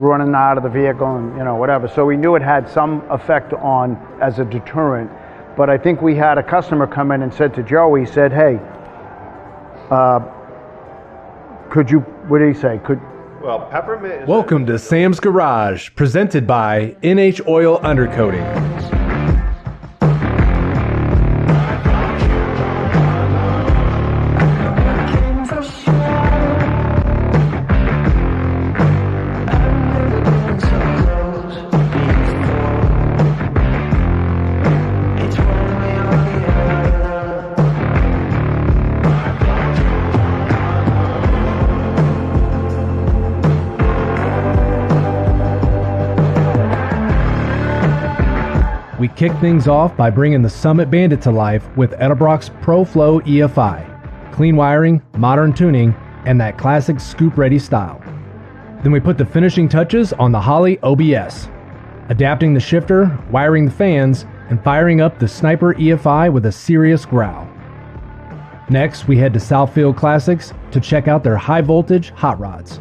running out of the vehicle and, you know, whatever. So we knew it had some effect on as a deterrent. But I think we had a customer come in and said to Joe, he said, hey, could you, what did he say? Well, peppermint. Welcome to Sam's Garage, presented by NH Oil Undercoating. We kick things off by bringing the Summit Bandit to life with Edelbrock's ProFlow EFI. Clean wiring, modern tuning, and that classic scoop-ready style. Then we put the finishing touches on the Holley OBS, adapting the shifter, wiring the fans, and firing up the Sniper EFI with a serious growl. Next, we head to Southfield Classics to check out their high-voltage hot rods.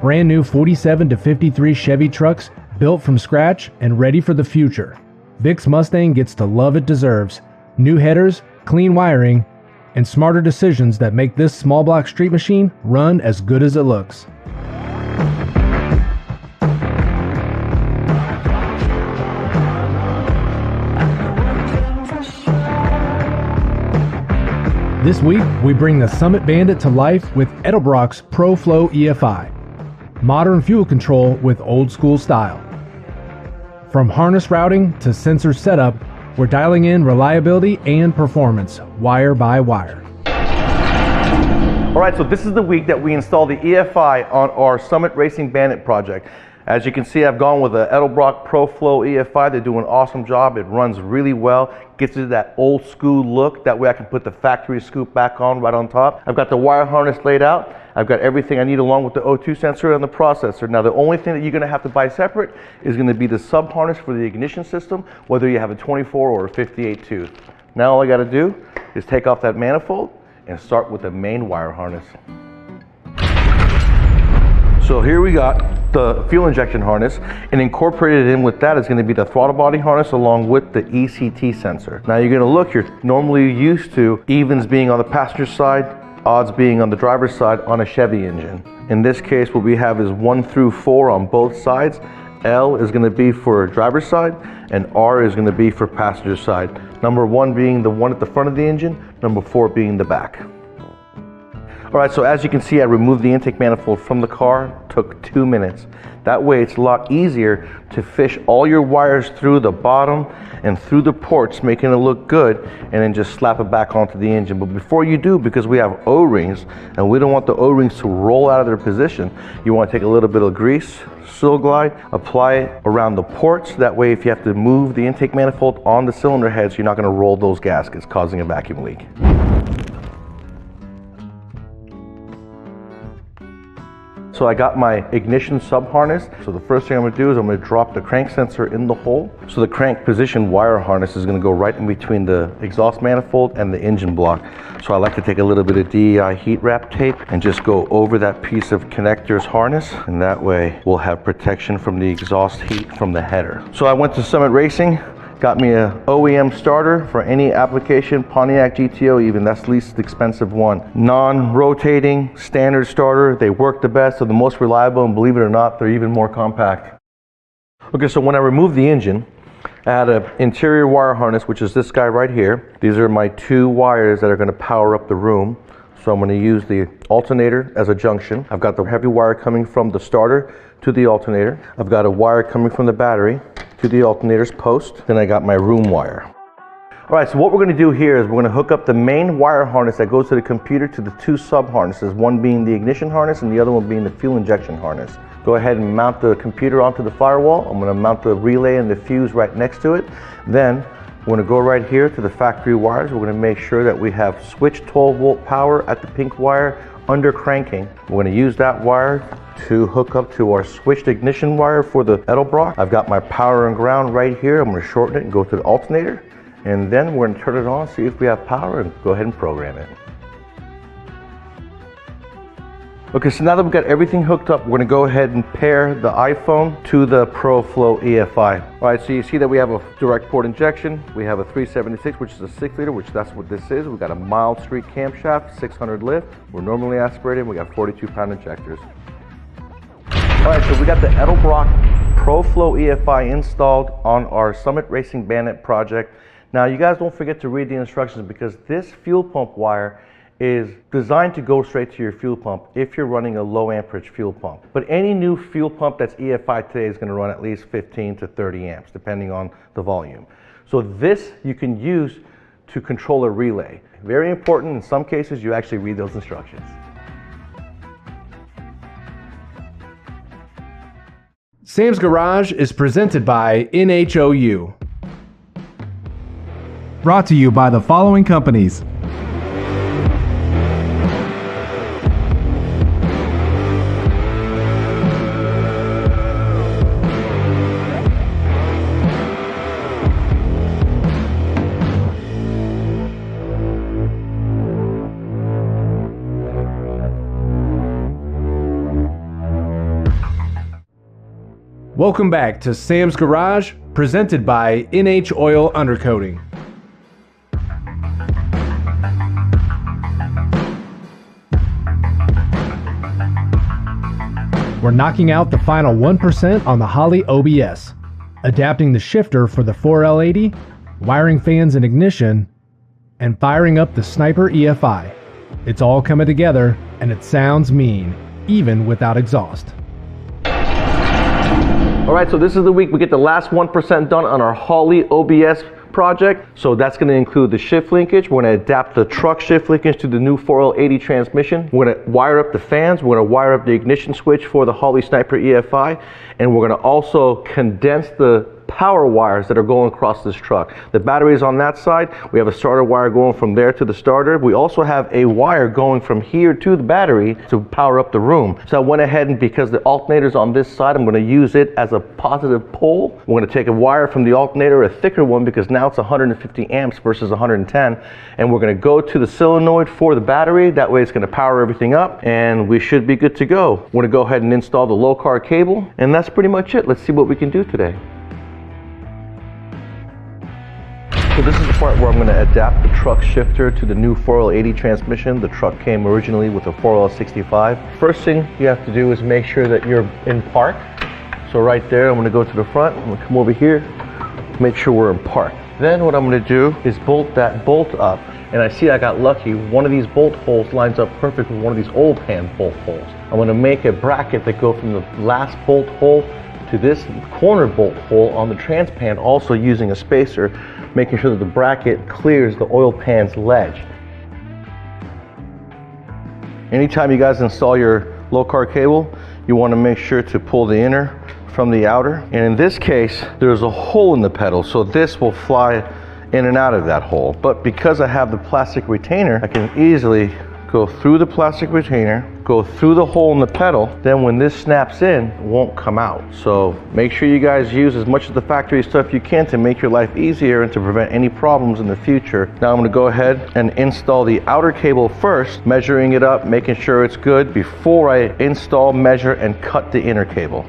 Brand new 47 to 53 Chevy trucks built from scratch and ready for the future. Vic's Mustang gets the love it deserves. New headers, clean wiring, and smarter decisions that make this small block street machine run as good as it looks. This week, we bring the Summit Bandit to life with Edelbrock's ProFlow EFI. Modern fuel control with old school style. From harness routing to sensor setup, we're dialing in reliability and performance, wire by wire. All right, so this is the week that we install the EFI on our Summit Racing Bandit project. As you can see, I've gone with the Edelbrock ProFlow EFI. They're doing an awesome job. It runs really well, gets you that old school look. That way I can put the factory scoop back on right on top. I've got the wire harness laid out. I've got everything I need along with the O2 sensor and the processor. Now the only thing that you're gonna have to buy separate is gonna be the sub harness for the ignition system, whether you have a 24 or a 58 tooth. Now all I gotta do is take off that manifold and start with the main wire harness. So here we got the fuel injection harness, and incorporated in with that is going to be the throttle body harness along with the ECT sensor. Now you're going to look, you're normally used to evens being on the passenger side, odds being on the driver's side on a Chevy engine. In this case, what we have is 1 through 4 on both sides. L is going to be for driver's side, and R is going to be for passenger side. Number 1 being the one at the front of the engine, number 4 being the back. All right, so as you can see, I removed the intake manifold from the car, took 2 minutes. That way it's a lot easier to fish all your wires through the bottom and through the ports, making it look good, and then just slap it back onto the engine. But before you do, because we have O-rings, and we don't want the O-rings to roll out of their position, you want to take a little bit of grease, Seal Glide, apply it around the ports. That way if you have to move the intake manifold on the cylinder heads, you're not going to roll those gaskets, causing a vacuum leak. So I got my ignition sub harness. So the first thing I'm going to do is I'm going to drop the crank sensor in the hole. So the crank position wire harness is going to go right in between the exhaust manifold and the engine block. So I like to take a little bit of DEI heat wrap tape and just go over that piece of connector's harness, and that way we'll have protection from the exhaust heat from the header. So I went to Summit Racing, got me a OEM starter for any application, Pontiac GTO even, that's the least expensive one. Non-rotating, standard starter, they work the best, they're the most reliable, and believe it or not, they're even more compact. Okay, so when I removed the engine, I had an interior wire harness, which is this guy right here. These are my 2 wires that are gonna power up the room. So I'm gonna use the alternator as a junction. I've got the heavy wire coming from the starter to the alternator. I've got a wire coming from the battery to the alternator's post. Then I got my room wire. All right, so what we're gonna do here is we're gonna hook up the main wire harness that goes to the computer to the 2 sub harnesses, one being the ignition harness and the other one being the fuel injection harness. Go ahead and mount the computer onto the firewall. I'm gonna mount the relay and the fuse right next to it. Then we're gonna go right here to the factory wires. We're gonna make sure that we have switch 12-volt power at the pink wire under cranking. We're gonna use that wire to hook up to our switched ignition wire for the Edelbrock. I've got my power and ground right here. I'm gonna shorten it and go to the alternator. And then we're gonna turn it on, see if we have power, and go ahead and program it. Okay, so now that we've got everything hooked up, we're gonna go ahead and pair the iPhone to the ProFlow EFI. All right, so you see that we have a direct port injection. We have a 376, which is a 6 liter, which that's what this is. We've got a mild street camshaft, 600 lift. We're normally aspirated, we got 42-pound injectors. All right, so we got the Edelbrock ProFlow EFI installed on our Summit Racing Bandit project. Now, you guys don't forget to read the instructions because this fuel pump wire is designed to go straight to your fuel pump if you're running a low amperage fuel pump. But any new fuel pump that's EFI today is going to run at least 15 to 30 amps, depending on the volume. So this you can use to control a relay. Very important, in some cases you actually read those instructions. Sam's Garage is presented by NHOU. Brought to you by the following companies: Welcome back to Sam's Garage, presented by NH Oil Undercoating. We're knocking out the final 1% on the Holley OBS, adapting the shifter for the 4L80, wiring fans and ignition, and firing up the Sniper EFI. It's all coming together, and it sounds mean, even without exhaust. All right, so this is the week we get the last 1% done on our Holley OBS project. So that's going to include the shift linkage. We're going to adapt the truck shift linkage to the new 4L80 transmission. We're going to wire up the fans. We're going to wire up the ignition switch for the Holley Sniper EFI. And we're going to also condense the power wires that are going across this truck. The battery is on that side. We have a starter wire going from there to the starter. We also have a wire going from here to the battery to power up the room. So I went ahead and, because the alternator's on this side, I'm going to use it as a positive pole. We're going to take a wire from the alternator, a thicker one, because now it's 150 amps versus 110. And we're going to go to the solenoid for the battery. That way it's going to power everything up and we should be good to go. We're going to go ahead and install the low car cable. And that's pretty much it. Let's see what we can do today. So this is the part where I'm going to adapt the truck shifter to the new 4L80 transmission. The truck came originally with a 4L65. First thing you have to do is make sure that you're in park. So right there, I'm going to go to the front. I'm going to come over here, make sure we're in park. Then what I'm going to do is bolt that bolt up. And I see I got lucky. One of these bolt holes lines up perfect with one of these old pan bolt holes. I'm going to make a bracket that goes from the last bolt hole to this corner bolt hole on the transpan, also using a spacer, making sure that the bracket clears the oil pan's ledge. Anytime you guys install your low car cable, you want to make sure to pull the inner from the outer. And in this case, there's a hole in the pedal, so this will fly in and out of that hole. But because I have the plastic retainer, I can easily go through the plastic retainer, go through the hole in the pedal, then when this snaps in, it won't come out. So make sure you guys use as much of the factory stuff you can to make your life easier and to prevent any problems in the future. Now I'm going to go ahead and install the outer cable first, measuring it up, making sure it's good before I install, measure, and cut the inner cable.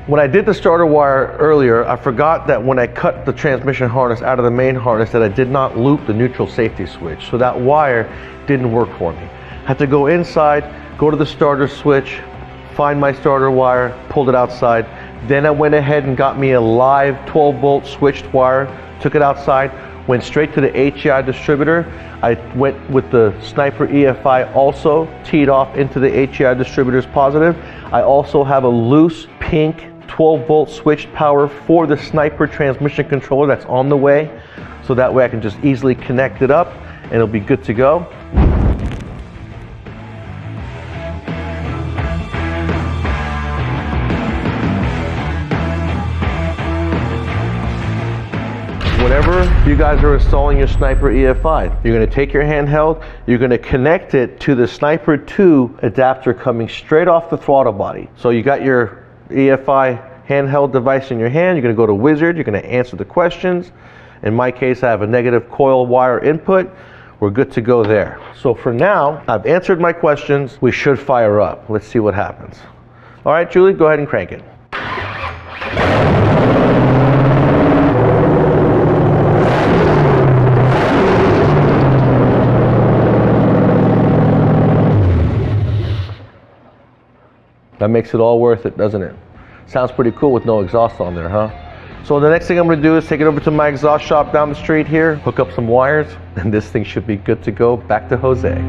When I did the starter wire earlier, I forgot that when I cut the transmission harness out of the main harness that I did not loop the neutral safety switch. So that wire didn't work for me. I had to go inside, go to the starter switch, find my starter wire, pulled it outside. Then I went ahead and got me a live 12 volt switched wire, took it outside, went straight to the HEI distributor. I went with the Sniper EFI also, teed off into the HEI distributor's positive. I also have a loose pink 12 volt switched power for the Sniper transmission controller that's on the way. So that way I can just easily connect it up and it'll be good to go. Whenever you guys are installing your Sniper EFI, you're going to take your handheld, you're going to connect it to the Sniper 2 adapter coming straight off the throttle body. So you got your EFI handheld device in your hand, you're going to go to Wizard, you're going to answer the questions. In my case, I have a negative coil wire input. we're good to go there. So for now, I've answered my questions. We should fire up. Let's see what happens. All right, Julie, go ahead and crank it. That makes it all worth it, doesn't it? Sounds pretty cool with no exhaust on there, huh? So the next thing I'm gonna do is take it over to my exhaust shop down the street here, hook up some wires, and this thing should be good to go back to Jose.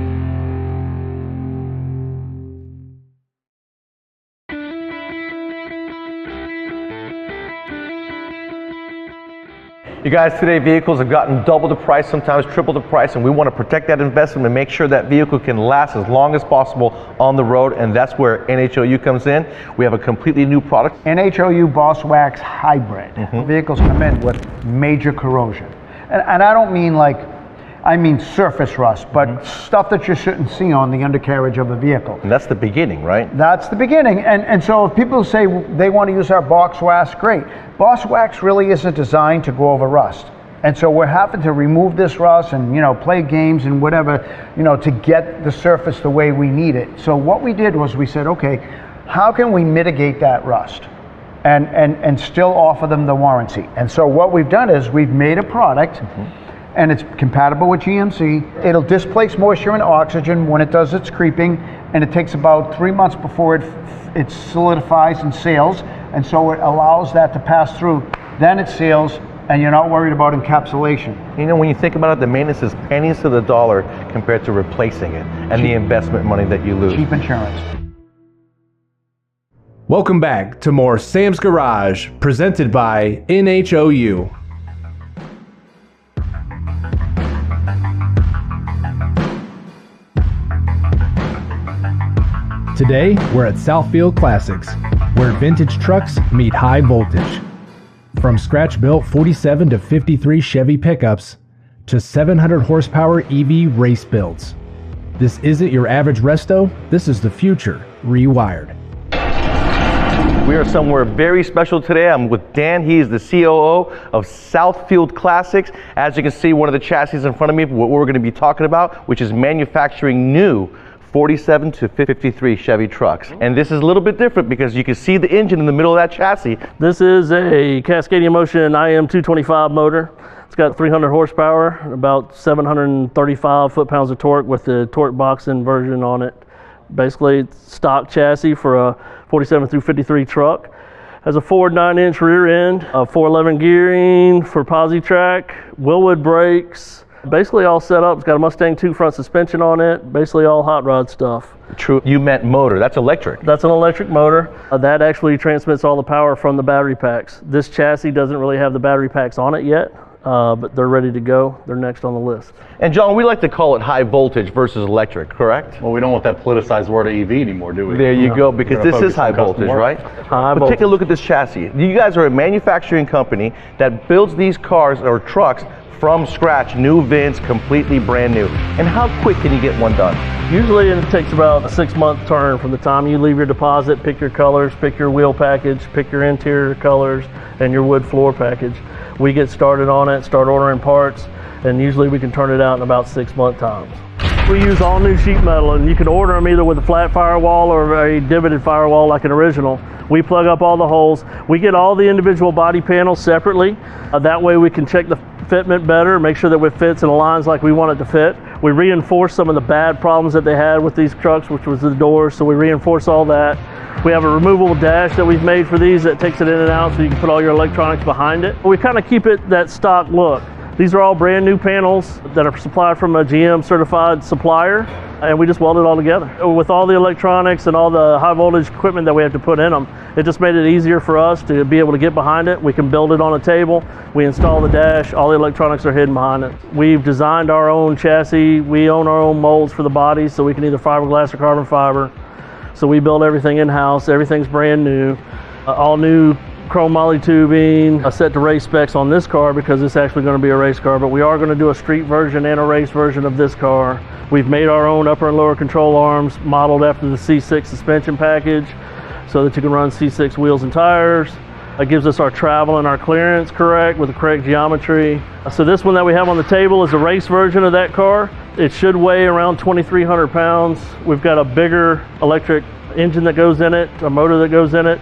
You guys, today vehicles have gotten double the price, sometimes triple the price, and we want to protect that investment and make sure that vehicle can last as long as possible on the road, and that's where NHOU comes in. We have a completely new product. NHOU Boss Wax Hybrid. Vehicles come in with major corrosion. And I don't mean I mean surface rust, but stuff that you shouldn't see on the undercarriage of a vehicle. And that's the beginning, right? That's the beginning. And so if people say they want to use our Boss Wax, great. Boss Wax really isn't designed to go over rust. And so we're having to remove this rust and, play games and whatever, to get the surface the way we need it. So what we did was we said, okay, how can we mitigate that rust and still offer them the warranty? And so what we've done is we've made a product and it's compatible with GMC. It'll displace moisture and oxygen when it does its creeping, and it takes about 3 months before it solidifies and seals, and so it allows that to pass through. Then it seals, and you're not worried about encapsulation. When you think about it, the maintenance is pennies to the dollar compared to replacing it and the investment money that you lose. Cheap insurance. Welcome back to more Sam's Garage, presented by NHOU. Today, we're at Southfield Classics, where vintage trucks meet high voltage. From scratch-built 47 to 53 Chevy pickups to 700 horsepower EV race builds. This isn't your average resto, this is the future rewired. We are somewhere very special today. I'm with Dan. He is the COO of Southfield Classics. As you can see, one of the chassis in front of me, what we're going to be talking about, which is manufacturing new 47 to 53 Chevy trucks. And this is a little bit different because you can see the engine in the middle of that chassis. This is a Cascadian Motion IM 225 motor. It's got 300 horsepower, about 735 foot-pounds of torque with the torque box inversion on it. Basically, it's stock chassis for a 47 through 53 truck. Has a forward 9-inch rear end, a 411 gearing for posi track, Willwood brakes. Basically all set up. It's got a Mustang 2 front suspension on it. Basically all hot rod stuff. True. You meant motor. That's electric. That's an electric motor. That actually transmits all the power from the battery packs. This chassis doesn't really have the battery packs on it yet, but they're ready to go. They're next on the list. And John, we like to call it high voltage versus electric, correct? Well, we don't want that politicized word of EV anymore, do we? There you go, because this is high voltage, right? High But voltage. take a look at this chassis. You guys are a manufacturing company that builds these cars or trucks from scratch, new VINs, completely brand new. And how quick can you get one done? Usually it takes about a 6-month turn from the time you leave your deposit, pick your colors, pick your wheel package, pick your interior colors, and your wood floor package. We get started on it, start ordering parts, and usually we can turn it out in about 6-month times. We use all new sheet metal, and you can order them either with a flat firewall or a divoted firewall like an original. We plug up all the holes. We get all the individual body panels separately. That way we can check the fitment better, make sure that it fits and aligns like we want it to fit. We reinforce some of the bad problems that they had with these trucks, which was the doors, so we reinforce all that. We have a removable dash that we've made for these that takes it in and out so you can put all your electronics behind it. We kind of keep it that stock look. These are all brand new panels that are supplied from a GM certified supplier, and we just weld it all together. With all the electronics and all the high voltage equipment that we have to put in them, it just made it easier for us to be able to get behind it. We can build it on a table, we install the dash, all the electronics are hidden behind it. We've designed our own chassis, we own our own molds for the body, so we can either fiberglass or carbon fiber. So we build everything in-house, everything's brand new, all new chrome moly tubing, set to race specs on this car because it's actually going to be a race car, but we are going to do a street version and a race version of this car. We've made our own upper and lower control arms modeled after the C6 suspension package so that you can run C6 wheels and tires. It gives us our travel and our clearance correct with the correct geometry. So this one that we have on the table is a race version of that car. It should weigh around 2,300 pounds. We've got a bigger electric engine that goes in it, a motor that goes in it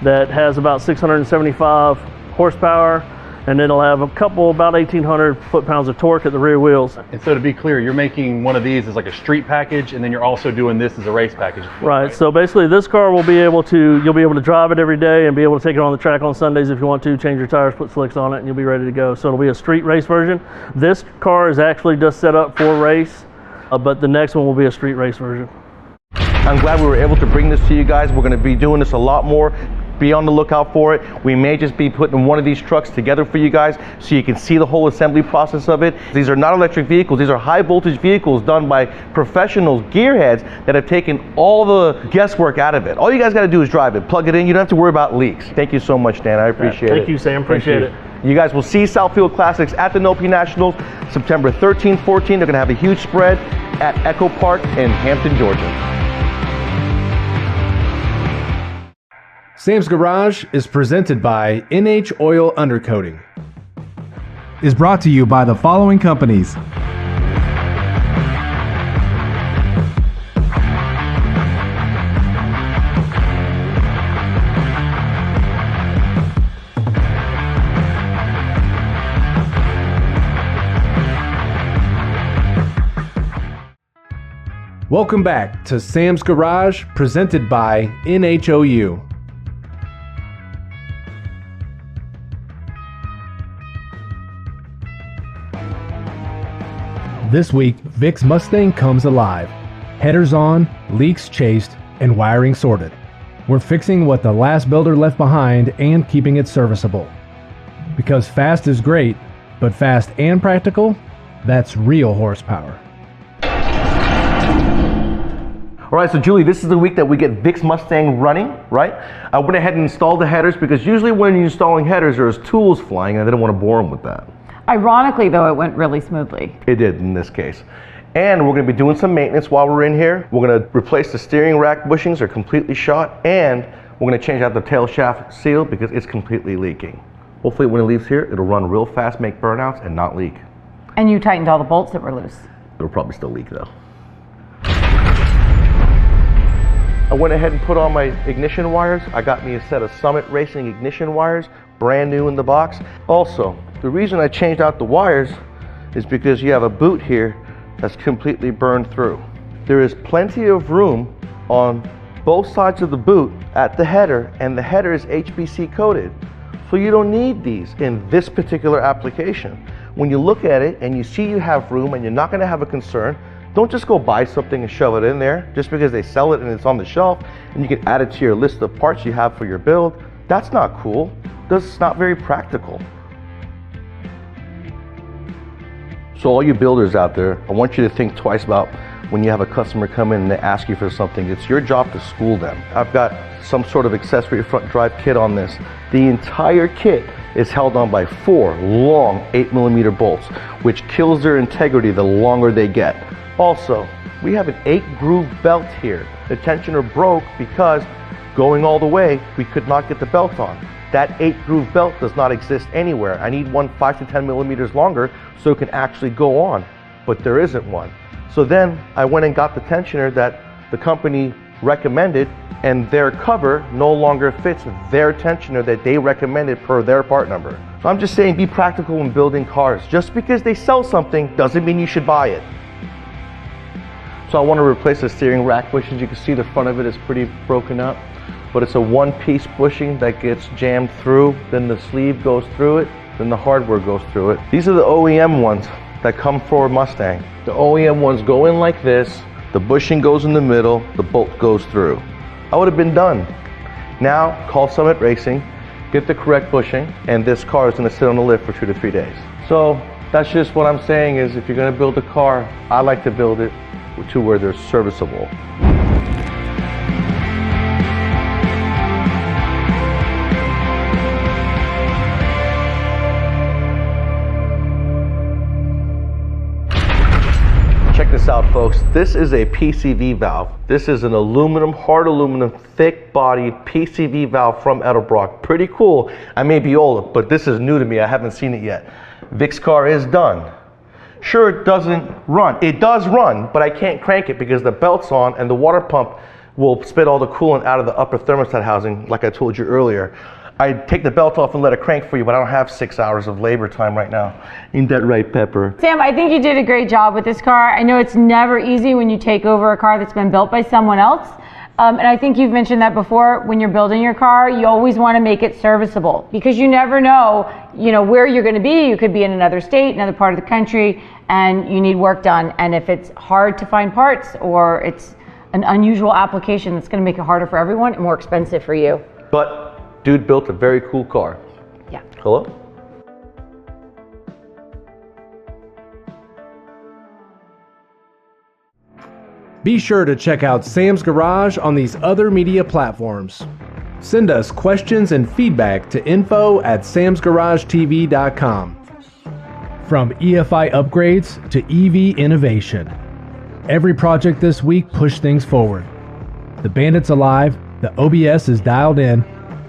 that has about 675 horsepower, and it'll have a couple, about 1,800 foot-pounds of torque at the rear wheels. And so to be clear, you're making one of these as like a street package, and then you're also doing this as a race package. Right, so basically this car will be able to, you'll be able to drive it every day and be able to take it on the track on Sundays if you want to, change your tires, put slicks on it, and you'll be ready to go. So it'll be a street race version. This car is actually just set up for race, but the next one will be a street race version. I'm glad we were able to bring this to you guys. We're going to be doing this a lot more. Be on the lookout for it. We may just be putting one of these trucks together for you guys so you can see the whole assembly process of it. These are not electric vehicles. These are high voltage vehicles done by professionals, gearheads that have taken all the guesswork out of it. All you guys got to do is drive it, plug it in. You don't have to worry about leaks. Thank you so much, Dan. I appreciate it. Thank you, Sam. Appreciate it. You guys will see Southfield Classics at the Nopi Nationals September 13, 14. They're going to have a huge spread at Echo Park in Hampton, Georgia. Sam's Garage is presented by NH Oil Undercoating. Is brought to you by the following companies. Welcome back to Sam's Garage, presented by NHOU. This week, Vic's Mustang comes alive. Headers on, leaks chased, and wiring sorted. We're fixing what the last builder left behind and keeping it serviceable. Because fast is great, but fast and practical, that's real horsepower. All right, so Julie, this is the week that we get Vic's Mustang running, right? I went ahead and installed the headers because usually when you're installing headers, there's tools flying and I didn't want to bore them with that. Ironically, though, it went really smoothly. It did in this case. And we're going to be doing some maintenance while we're in here. We're going to replace the steering rack bushings, they're completely shot, and we're going to change out the tail shaft seal because it's completely leaking. Hopefully when it leaves here, it'll run real fast, make burnouts, and not leak. And you tightened all the bolts that were loose. It'll probably still leak though. I went ahead and put on my ignition wires. I got me a set of Summit Racing ignition wires, brand new in the box. Also, the reason I changed out the wires is because you have a boot here that's completely burned through. There is plenty of room on both sides of the boot at the header, and the header is HBC coated. So you don't need these in this particular application. When you look at it and you see you have room and you're not gonna have a concern, don't just go buy something and shove it in there just because they sell it and it's on the shelf and you can add it to your list of parts you have for your build. That's not cool. That's not very practical. So all you builders out there, I want you to think twice about when you have a customer come in and they ask you for something. It's your job to school them. I've got some sort of accessory front drive kit on this. The entire kit is held on by 4 long 8mm bolts, which kills their integrity the longer they get. Also, we have an 8-groove belt here. The tensioner broke because going all the way, we could not get the belt on. That 8-groove belt does not exist anywhere. I need one 5 to 10 millimeters longer so it can actually go on, but there isn't one. So then I went and got the tensioner that the company recommended, and their cover no longer fits their tensioner that they recommended per their part number. So I'm just saying, be practical when building cars. Just because they sell something doesn't mean you should buy it. So I want to replace the steering rack bushings. You can see the front of it is pretty broken up, but it's a one-piece bushing that gets jammed through, then the sleeve goes through it, then the hardware goes through it. These are the OEM ones that come for Mustang. The OEM ones go in like this, the bushing goes in the middle, the bolt goes through. I would have been done. Now, call Summit Racing, get the correct bushing, and this car is going to sit on the lift for 2 to 3 days. So that's just what I'm saying is, if you're going to build a car, I like to build it to where they're serviceable. Check this out, folks. This is a PCV valve. This is an aluminum, hard aluminum, thick body PCV valve from Edelbrock. Pretty cool. I may be old, but this is new to me. I haven't seen it yet. Vic's car is done. Sure, it doesn't run. It does run, but I can't crank it because the belt's on and the water pump will spit all the coolant out of the upper thermostat housing, like I told you earlier. I'd take the belt off and let it crank for you, but I don't have 6 hours of labor time right now. Ain't that right, Pepper? Sam, I think you did a great job with this car. I know it's never easy when you take over a car that's been built by someone else. And I think you've mentioned that before, when you're building your car, you always want to make it serviceable because you never know, where you're going to be. You could be in another state, another part of the country, and you need work done. And if it's hard to find parts or it's an unusual application, that's going to make it harder for everyone and more expensive for you. But dude built a very cool car. Yeah. Hello? Be sure to check out Sam's Garage on these other media platforms. Send us questions and feedback to info@samsgaragetv.com. From EFI upgrades to EV innovation, every project this week pushed things forward. The Bandit's alive, the OBS is dialed in,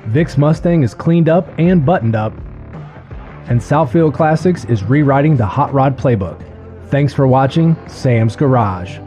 Vic's Mustang is cleaned up and buttoned up, and Southfield Classics is rewriting the hot rod playbook. Thanks for watching Sam's Garage.